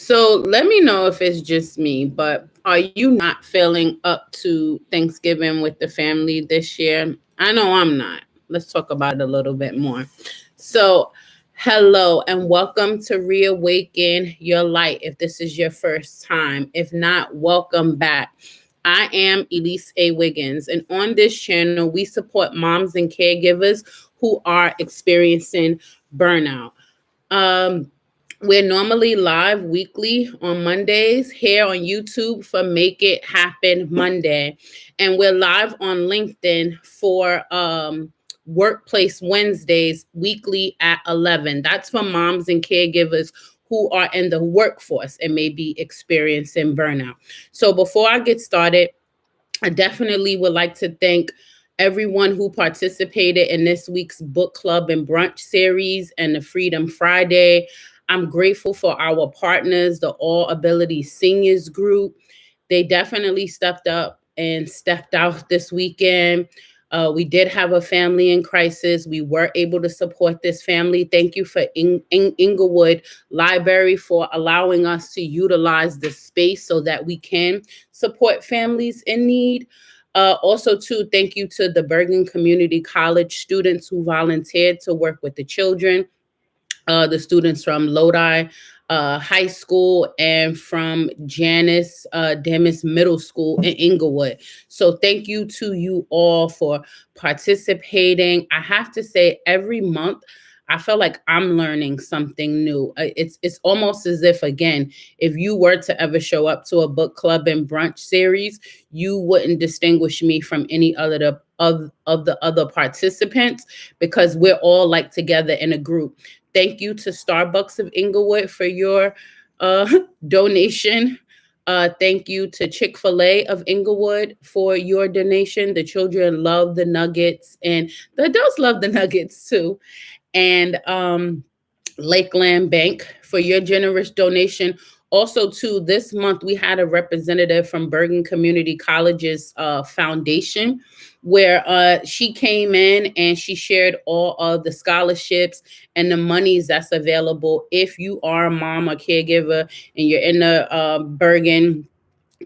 So let me know if it's just me, but are you not feeling up to Thanksgiving with the family this year? I know I'm not. Let's talk about it a little bit more. So, hello and welcome to Reawaken Your Light if this is your first time. If not, welcome back. I am Elise A. Wiggins, and on this channel, we support moms and caregivers who are experiencing burnout. Um, we're normally live weekly on Mondays here on YouTube for Make It Happen Monday. And we're live on LinkedIn for Workplace Wednesdays weekly at 11. That's for moms and caregivers who are in the workforce and may be experiencing burnout. So before I get started, I definitely would like to thank everyone who participated in this week's book club and brunch series and the Freedom Friday. I'm grateful for our partners, the All Ability Seniors Group. They definitely stepped up and stepped out this weekend. We did have a family in crisis. We were able to support this family. Thank you for Englewood Library for allowing us to utilize the space so that we can support families in need. Also, too, thank you to the Bergen Community College students who volunteered to work with the children, the students from Lodi High School and from Janice Demis Middle School in Englewood. So thank you to you all for participating. I have to say, every month, I feel like I'm learning something new. It's almost as if, again, if you were to ever show up to a book club and brunch series, you wouldn't distinguish me from any other of the other participants because we're all like together in a group. Thank you to Starbucks of Englewood for your donation. Thank you to Chick-fil-A of Englewood for your donation. The children love the nuggets and the adults love the nuggets too. And Lakeland Bank for your generous donation. Also, too, this month we had a representative from Bergen Community College's foundation where she came in and she shared all of the scholarships and the monies that's available if you are a mom or caregiver and you're in the Bergen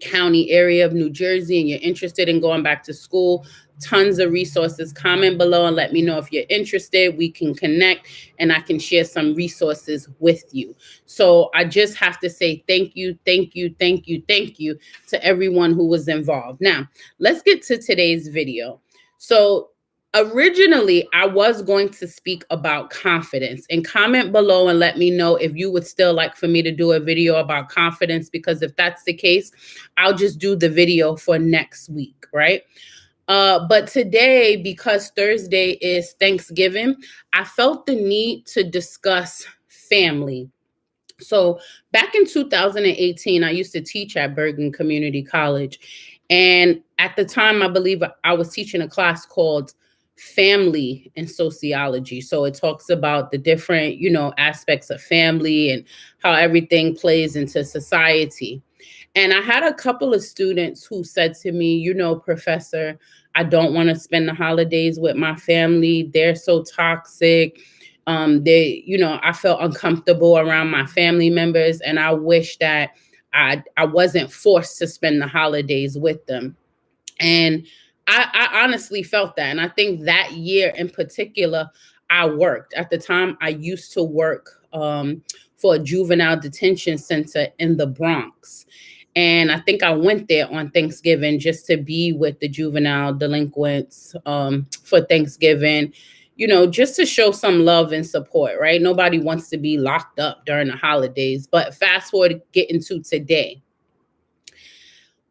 County area of New Jersey and you're interested in going back to school. Tons of resources. Comment below and let me know if you're interested. We can connect and I can share some resources with you. So I just have to say thank you to everyone who was involved. Now, let's get to today's video. So originally, I was going to speak about confidence, and comment below and let me know if you would still like for me to do a video about confidence, because if that's the case, I'll just do the video for next week, right? But today, because Thursday is Thanksgiving, I felt the need to discuss family. So back in 2018, I used to teach at Bergen Community College. And at the time, I believe I was teaching a class called Family and Sociology. So it talks about the different, aspects of family and how everything plays into society. And I had a couple of students who said to me, Professor, I don't want to spend the holidays with my family. They're so toxic. I felt uncomfortable around my family members, and I wish that I wasn't forced to spend the holidays with them. And I honestly felt that. And I think that year in particular, I worked. At the time, I used to work for a juvenile detention center in the Bronx. And I think I went there on Thanksgiving just to be with the juvenile delinquents for Thanksgiving, just to show some love and support, right? Nobody wants to be locked up during the holidays. But fast forward, getting to today.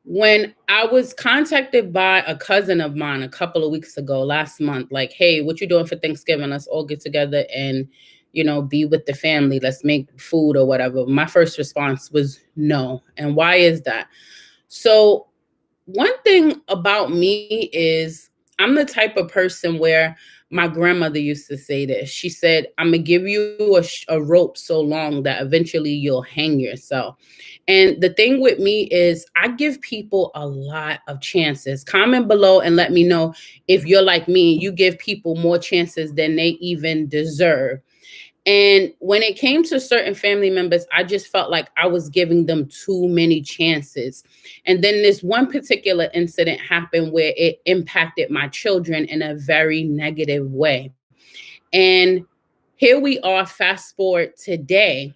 When I was contacted by a cousin of mine a couple of weeks ago, last month, like, hey, what you doing for Thanksgiving? Let's all get together and be with the family. Let's make food or whatever. My first response was no. And why is that? So one thing about me is I'm the type of person where my grandmother used to say this. She said, I'm going to give you a rope so long that eventually you'll hang yourself. And the thing with me is I give people a lot of chances. Comment below and let me know if you're like me, you give people more chances than they even deserve. And when it came to certain family members, I just felt like I was giving them too many chances. And then this one particular incident happened where it impacted my children in a very negative way. And here we are, fast forward today.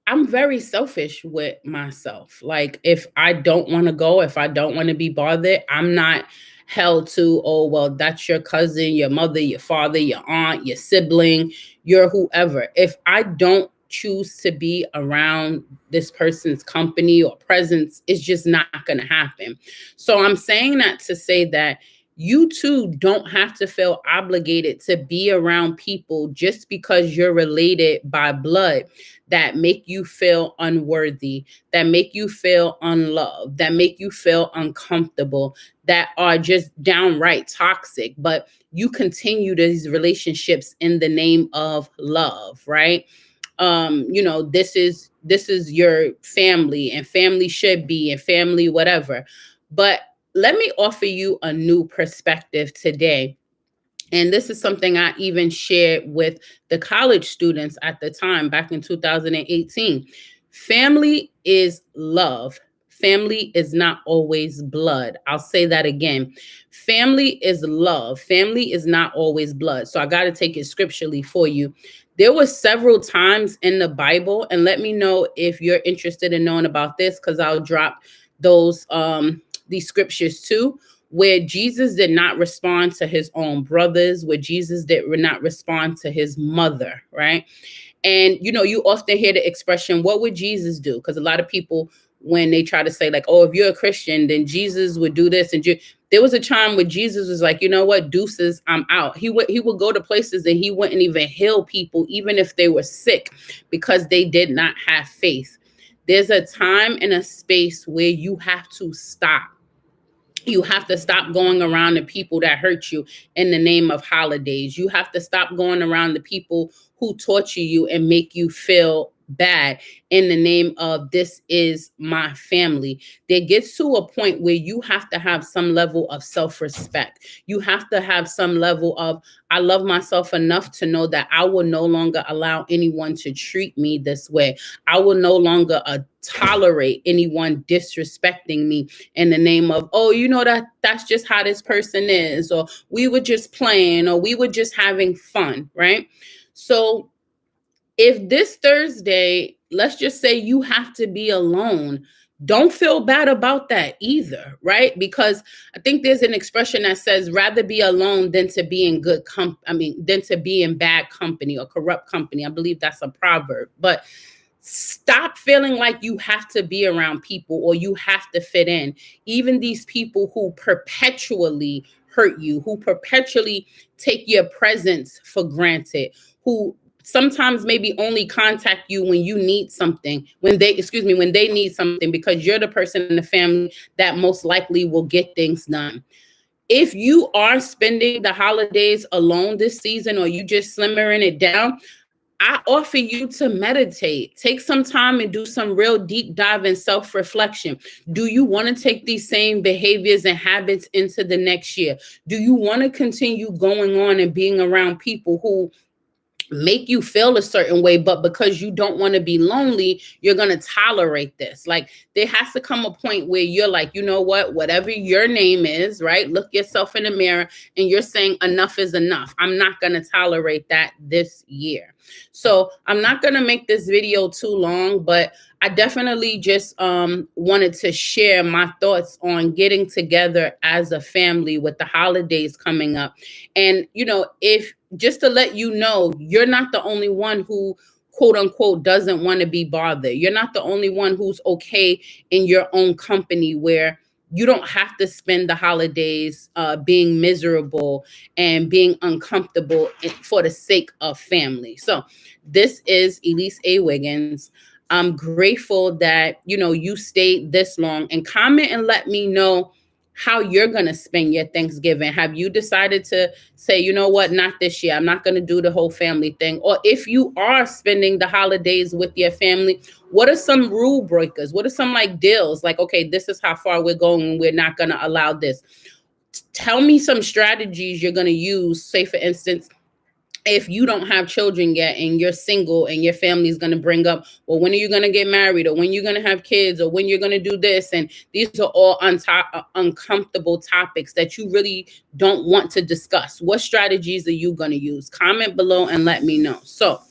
I'm very selfish with myself. Like, if I don't want to go, if I don't want to be bothered, I'm not held to, oh, well, that's your cousin, your mother, your father, your aunt, your sibling, your whoever. If I don't choose to be around this person's company or presence, it's just not going to happen. So I'm saying that to say that you too don't have to feel obligated to be around people just because you're related by blood that make you feel unworthy, that make you feel unloved, that make you feel uncomfortable, that are just downright toxic. But you continue these relationships in the name of love, right? This is your family, and family should be, and family whatever. But let me offer you a new perspective today. And this is something I even shared with the college students at the time back in 2018. Family is love. Family is not always blood. I'll say that again. Family is love. Family is not always blood. So I got to take it scripturally for you. There were several times in the Bible, and let me know if you're interested in knowing about this, because I'll drop these scriptures too, where Jesus did not respond to his own brothers, where Jesus did not respond to his mother, right? And, you often hear the expression, what would Jesus do? Because a lot of people, when they try to say like, oh, if you're a Christian, then Jesus would do this. And there was a time where Jesus was like, you know what, deuces, I'm out. He would go to places and he wouldn't even heal people, even if they were sick, because they did not have faith. There's a time and a space where you have to stop. You have to stop going around the people that hurt you in the name of holidays. You have to stop going around the people who torture you and make you feel bad in the name of this is my family. There gets to a point where you have to have some level of self-respect. You have to have some level of, I love myself enough to know that I will no longer allow anyone to treat me this way. I will no longer tolerate anyone disrespecting me in the name of, oh, that's just how this person is, or we were just playing, or we were just having fun, right? So if this Thursday, let's just say you have to be alone, don't feel bad about that either, right? Because I think there's an expression that says rather be alone than to be in than to be in bad company or corrupt company. I believe that's a proverb. But stop feeling like you have to be around people or you have to fit in. Even these people who perpetually hurt you, who perpetually take your presence for granted, who sometimes maybe only contact you when you need something, when they need something, because you're the person in the family that most likely will get things done. If you are spending the holidays alone this season, or you just slimmering it down, I offer you to meditate. Take some time and do some real deep dive and self-reflection. Do you want to take these same behaviors and habits into the next year? Do you want to continue going on and being around people who make you feel a certain way, but because you don't want to be lonely, you're going to tolerate this? Like, there has to come a point where you're like, you know what, whatever your name is, right? Look yourself in the mirror and you're saying enough is enough. I'm not going to tolerate that this year. So I'm not going to make this video too long, but I definitely just wanted to share my thoughts on getting together as a family with the holidays coming up. And, if just to let you know, you're not the only one who, quote unquote, doesn't want to be bothered. You're not the only one who's okay in your own company, where you don't have to spend the holidays being miserable and being uncomfortable for the sake of family. So this is Elise A. Wiggins. I'm grateful that, you stayed this long, and comment and let me know how you're going to spend your Thanksgiving. Have you decided to say, you know what, not this year, I'm not going to do the whole family thing? Or if you are spending the holidays with your family, what are some rule breakers? What are some deals? Like, okay, this is how far we're going and we're not going to allow this. Tell me some strategies you're going to use. Say, for instance, if you don't have children yet and you're single and your family is going to bring up, well, when are you going to get married, or when you're going to have kids, or when you're going to do this, and these are all uncomfortable topics that you really don't want to discuss, what strategies are you going to use? Comment below and let me know. So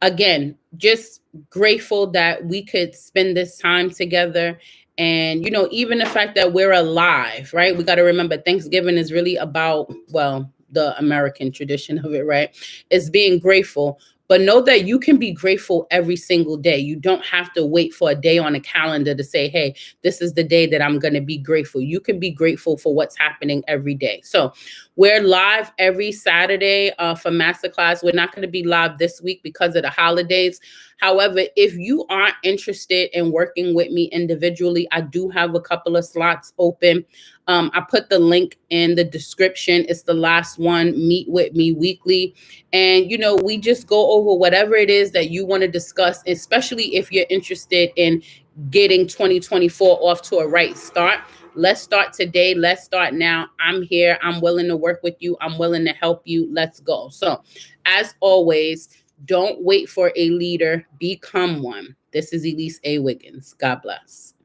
again, just grateful that we could spend this time together. And, even the fact that we're alive, right? We got to remember Thanksgiving is really about, well, the American tradition of it, right? Is being grateful. But know that you can be grateful every single day. You don't have to wait for a day on a calendar to say, hey, this is the day that I'm going to be grateful. You can be grateful for what's happening every day. So we're live every Saturday for Masterclass. We're not going to be live this week because of the holidays. However, if you are interested in working with me individually, I do have a couple of slots open. I put the link in the description. It's the last one, Meet With Me Weekly. And, we just go over whatever it is that you want to discuss, especially if you're interested in getting 2024 off to a right start. Let's start today. Let's start now. I'm here. I'm willing to work with you. I'm willing to help you. Let's go. So, as always, don't wait for a leader. Become one. This is Elise A. Wiggins. God bless.